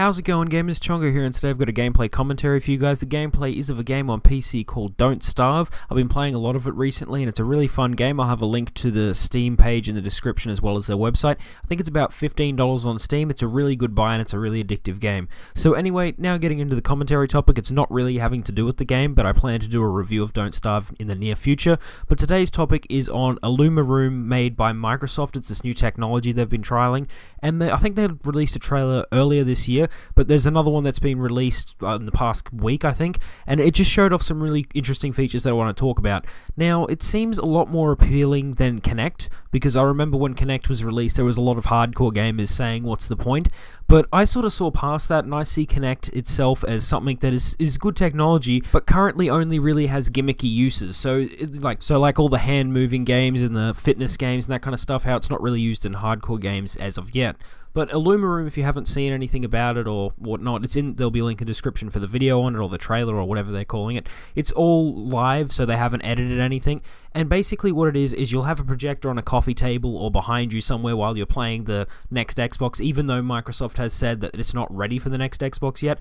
How's it going, gamers? Chongo here, and today I've got a gameplay commentary for you guys. The gameplay is of a game on PC called Don't Starve. I've been playing a lot of it recently, and it's a really fun game. I'll have a link to the Steam page in the description as well as their website. I think it's about $15 on Steam. It's a really good buy, and it's a really addictive game. So anyway, now getting into the commentary topic, it's not really having to do with the game, but I plan to do a review of Don't Starve in the near future. But today's topic is on IllumiRoom, made by Microsoft. It's this new technology they've been trialing, and I think they released a trailer earlier this year, but there's another one that's been released in the past week, I think, and it just showed off some really interesting features that I want to talk about. Now, it seems a lot more appealing than Kinect, because I remember when Kinect was released, there was a lot of hardcore gamers saying, what's the point? But I sort of saw past that, and I see Kinect itself as something that is good technology, but currently only really has gimmicky uses. So like all the hand-moving games and the fitness games and that kind of stuff, how it's not really used in hardcore games as of yet. But IllumiRoom, if you haven't seen anything about it or whatnot, there'll be a link in the description for the video on it, or the trailer, or whatever they're calling it. It's all live, so they haven't edited anything. And basically what it is you'll have a projector on a coffee table or behind you somewhere while you're playing the next Xbox, even though Microsoft has said that it's not ready for the next Xbox yet.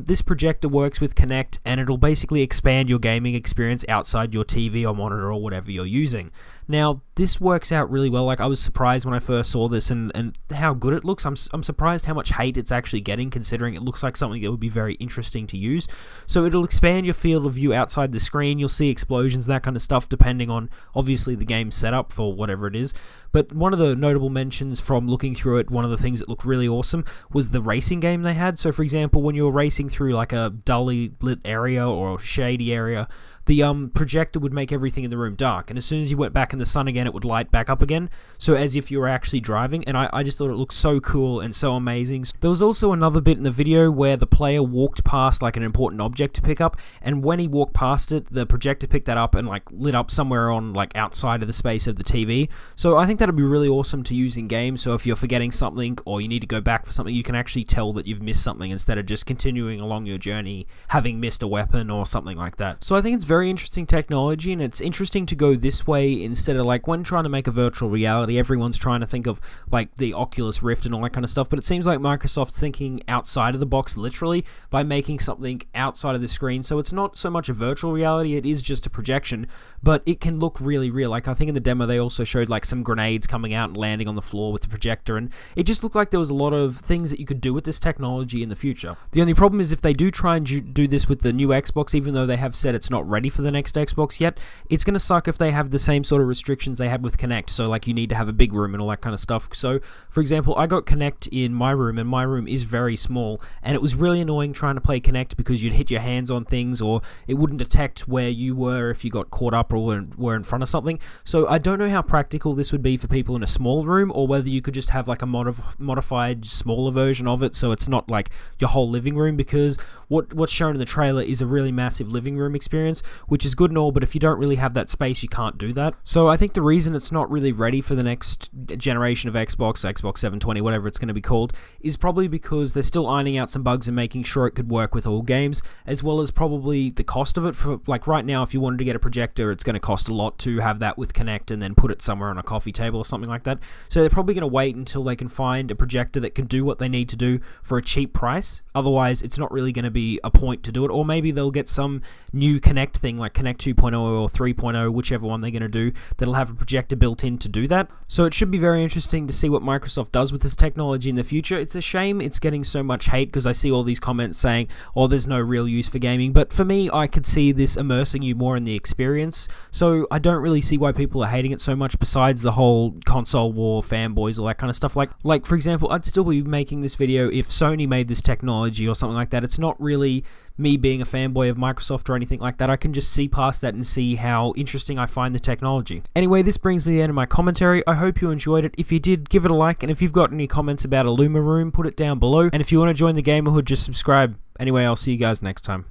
This projector works with Kinect, and it'll basically expand your gaming experience outside your TV or monitor or whatever you're using. Now, this works out really well. Like, I was surprised when I first saw this and how good it looks. I'm surprised how much hate it's actually getting, considering it looks like something that would be very interesting to use. So it'll expand your field of view outside the screen. You'll see explosions, that kind of stuff, depending on, obviously, the game's setup for whatever it is. But one of the notable mentions from looking through it, one of the things that looked really awesome was the racing game they had. So, for example, when you were racing through like a dully lit area or a shady area, the projector would make everything in the room dark, and as soon as you went back in the sun again, it would light back up again, so as if you were actually driving. And I just thought it looked so cool and so amazing. There was also another bit in the video where the player walked past like an important object to pick up, and when he walked past it, the projector picked that up and like lit up somewhere on like outside of the space of the TV. So I think that'd be really awesome to use in games. So if you're forgetting something or you need to go back for something, you can actually tell that you've missed something instead of just continuing along your journey having missed a weapon or something like that. So I think it's very interesting technology, and it's interesting to go this way instead of like when trying to make a virtual reality, everyone's trying to think of like the Oculus Rift and all that kind of stuff, but it seems like Microsoft's thinking outside of the box literally by making something outside of the screen. So it's not so much a virtual reality, it is just a projection, but it can look really real. Like, I think in the demo they also showed like some grenades coming out and landing on the floor with the projector, and it just looked like there was a lot of things that you could do with this technology in the future. The only problem is if they do try and do this with the new Xbox, even though they have said it's not ready for the next Xbox yet, it's going to suck if they have the same sort of restrictions they had with Kinect. So like, you need to have a big room and all that kind of stuff. So for example, I got Kinect in my room, and my room is very small, and it was really annoying trying to play Kinect because you'd hit your hands on things, or it wouldn't detect where you were if you got caught up or were in front of something. So I don't know how practical this would be for people in a small room, or whether you could just have like a modified smaller version of it so it's not like your whole living room, because what's shown in the trailer is a really massive living room experience, which is good and all, but if you don't really have that space, you can't do that. So I think the reason it's not really ready for the next generation of Xbox 720, whatever it's going to be called, is probably because they're still ironing out some bugs and making sure it could work with all games, as well as probably the cost of it. For like right now, if you wanted to get a projector, it's going to cost a lot to have that with Kinect and then put it somewhere on a coffee table or something like that. So they're probably going to wait until they can find a projector that can do what they need to do for a cheap price. Otherwise, it's not really going to be a point to do it. Or maybe they'll get some new Kinect thing like Kinect 2.0 or 3.0, whichever one they're going to do, that'll have a projector built in to do that. So it should be very interesting to see what Microsoft does with this technology in the future. It's a shame it's getting so much hate, because I see all these comments saying, oh, there's no real use for gaming. But for me, I could see this immersing you more in the experience. So I don't really see why people are hating it so much, besides the whole console war, fanboys, all that kind of stuff. Like for example, I'd still be making this video if Sony made this technology or something like that. It's not really me being a fanboy of Microsoft or anything like that. I can just see past that and see how interesting I find the technology. Anyway, this brings me to the end of my commentary. I hope you enjoyed it. If you did, give it a like, and if you've got any comments about IllumiRoom, put it down below. And if you want to join the Gamerhood, just subscribe. Anyway, I'll see you guys next time.